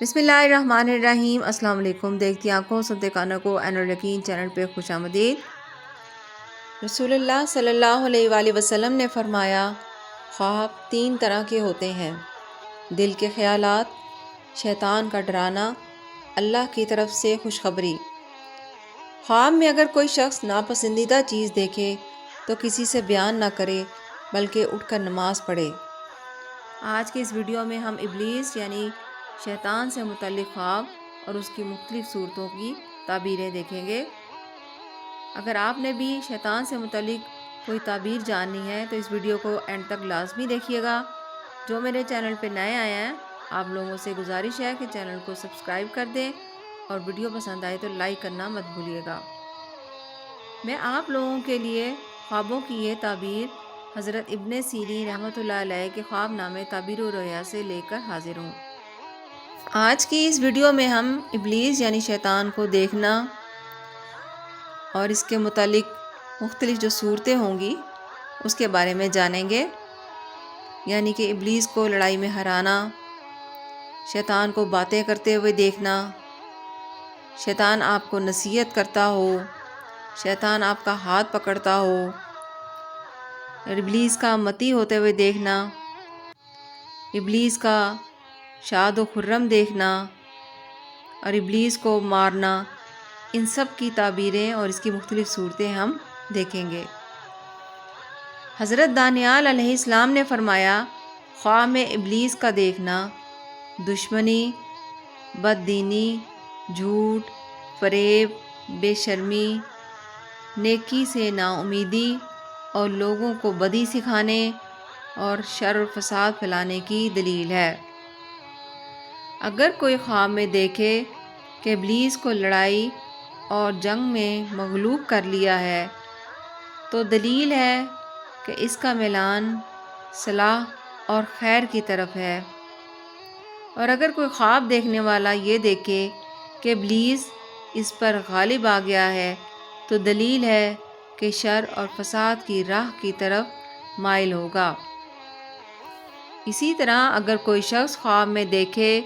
بسم اللہ الرحمن الرحیم۔ السلام علیکم۔ دیکھتی آنکھوں سنتے کانوں کو عین الیقین چینل پہ خوش آمدید۔ رسول اللہ صلی اللہ علیہ وآلہ وسلم نے فرمایا، خواب تین طرح کے ہوتے ہیں: دل کے خیالات، شیطان کا ڈرانا، اللہ کی طرف سے خوشخبری۔ خواب میں اگر کوئی شخص ناپسندیدہ چیز دیکھے تو کسی سے بیان نہ کرے بلکہ اٹھ کر نماز پڑھے۔ آج کے اس ویڈیو میں ہم ابلیس یعنی شیطان سے متعلق خواب اور اس کی مختلف صورتوں کی تعبیریں دیکھیں گے۔ اگر آپ نے بھی شیطان سے متعلق کوئی تعبیر جاننی ہے تو اس ویڈیو کو اینڈ تک لازمی دیکھیے گا۔ جو میرے چینل پہ نئے آئے ہیں، آپ لوگوں سے گزارش ہے کہ چینل کو سبسکرائب کر دیں اور ویڈیو پسند آئے تو لائک کرنا مت بھولیے گا۔ میں آپ لوگوں کے لیے خوابوں کی یہ تعبیر حضرت ابن سیرین رحمۃ اللہ علیہ کے خواب نامے تعبیر و رؤیا سے لے کر حاضر ہوں۔ آج کی اس ویڈیو میں ہم ابلیس یعنی شیطان کو دیکھنا اور اس کے متعلق مختلف جو صورتیں ہوں گی اس کے بارے میں جانیں گے، یعنی کہ ابلیس کو لڑائی میں ہرانا، شیطان کو باتیں کرتے ہوئے دیکھنا، شیطان آپ کو نصیحت کرتا ہو، شیطان آپ کا ہاتھ پکڑتا ہو، ابلیس کا متی ہوتے ہوئے دیکھنا، ابلیس کا شاد و خرم دیکھنا اور ابلیس کو مارنا، ان سب کی تعبیریں اور اس کی مختلف صورتیں ہم دیکھیں گے۔ حضرت دانیال علیہ السلام نے فرمایا، خواب میں ابلیس کا دیکھنا دشمنی، بددینی، جھوٹ، فریب، بے شرمی، نیکی سے نا امیدی اور لوگوں کو بدی سکھانے اور شر و فساد پھیلانے کی دلیل ہے۔ اگر کوئی خواب میں دیکھے کہ ابلیس کو لڑائی اور جنگ میں مغلوب کر لیا ہے تو دلیل ہے کہ اس کا میلان صلاح اور خیر کی طرف ہے۔ اور اگر کوئی خواب دیکھنے والا یہ دیکھے کہ ابلیس اس پر غالب آ گیا ہے تو دلیل ہے کہ شر اور فساد کی راہ کی طرف مائل ہوگا۔ اسی طرح اگر کوئی شخص خواب میں دیکھے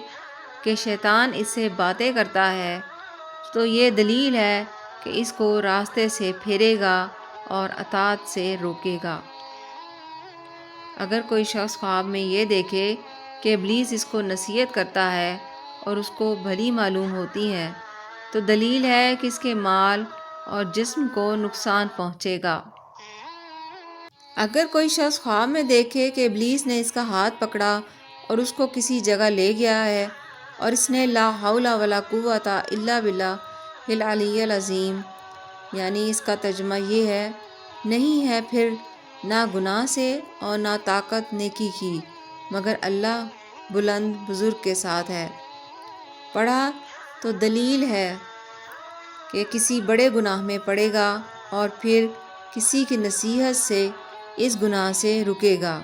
کہ شیطان اس سے باتیں کرتا ہے تو یہ دلیل ہے کہ اس کو راستے سے پھیرے گا اور اطاعت سے روکے گا۔ اگر کوئی شخص خواب میں یہ دیکھے کہ ابلیس اس کو نصیحت کرتا ہے اور اس کو بھلی معلوم ہوتی ہے تو دلیل ہے کہ اس کے مال اور جسم کو نقصان پہنچے گا۔ اگر کوئی شخص خواب میں دیکھے کہ ابلیس نے اس کا ہاتھ پکڑا اور اس کو کسی جگہ لے گیا ہے اور اس نے لا حول ولا قوت الا باللہ العلی العظیم، یعنی اس کا ترجمہ یہ ہے، نہیں ہے پھر نہ گناہ سے اور نہ طاقت نیکی کی مگر اللہ بلند بزرگ کے ساتھ ہے، پڑھا تو دلیل ہے کہ کسی بڑے گناہ میں پڑے گا اور پھر کسی کی نصیحت سے اس گناہ سے رکے گا۔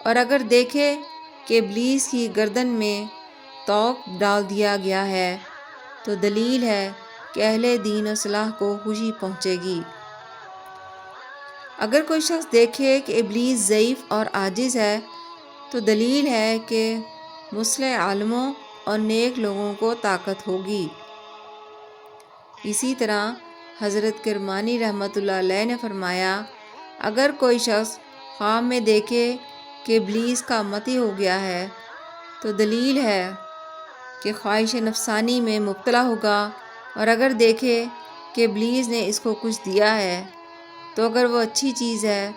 اور اگر دیکھے کہ ابلیس کی گردن میں طوق ڈال دیا گیا ہے تو دلیل ہے کہ اہل دین و صلاح کو خوشی پہنچے گی۔ اگر کوئی شخص دیکھے کہ ابلیس ضعیف اور عاجز ہے تو دلیل ہے کہ مصلح عالموں اور نیک لوگوں کو طاقت ہوگی۔ اسی طرح حضرت کرمانی رحمۃ اللہ علیہ نے فرمایا، اگر کوئی شخص خواب میں دیکھے کہ ابلیس کا متی ہو گیا ہے تو دلیل ہے کہ خواہش نفسانی میں مبتلا ہوگا، اور اگر دیکھے کہ ابلیس نے اس کو کچھ دیا ہے تو اگر وہ اچھی چیز ہے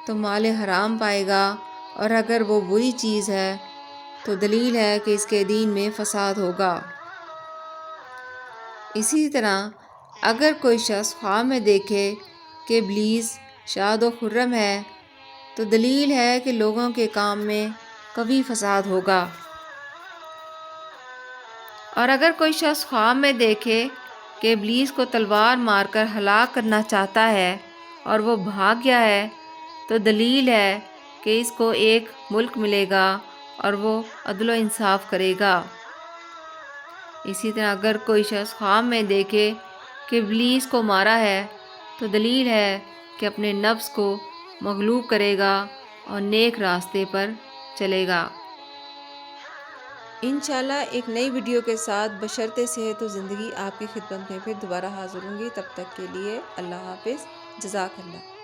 تو مال حرام پائے گا، اور اگر وہ بری چیز ہے تو دلیل ہے کہ اس کے دین میں فساد ہوگا۔ اسی طرح اگر کوئی شخص خواب میں دیکھے کہ ابلیس شاد و خرم ہے تو دلیل ہے کہ لوگوں کے کام میں قوی فساد ہوگا۔ اور اگر کوئی شخص خواب میں دیکھے کہ ابلیس کو تلوار مار کر ہلاک کرنا چاہتا ہے اور وہ بھاگ گیا ہے تو دلیل ہے کہ اس کو ایک ملک ملے گا اور وہ عدل و انصاف کرے گا۔ اسی طرح اگر کوئی شخص خواب میں دیکھے کہ ابلیس کو مارا ہے تو دلیل ہے کہ اپنے نفس کو مغلوب کرے گا اور نیک راستے پر چلے گا۔ انشاءاللہ ایک نئی ویڈیو کے ساتھ بشرط صحت و زندگی آپ کی خدمت میں پھر دوبارہ حاضر ہوں گی۔ تب تک کے لیے اللہ حافظ، جزاک اللہ۔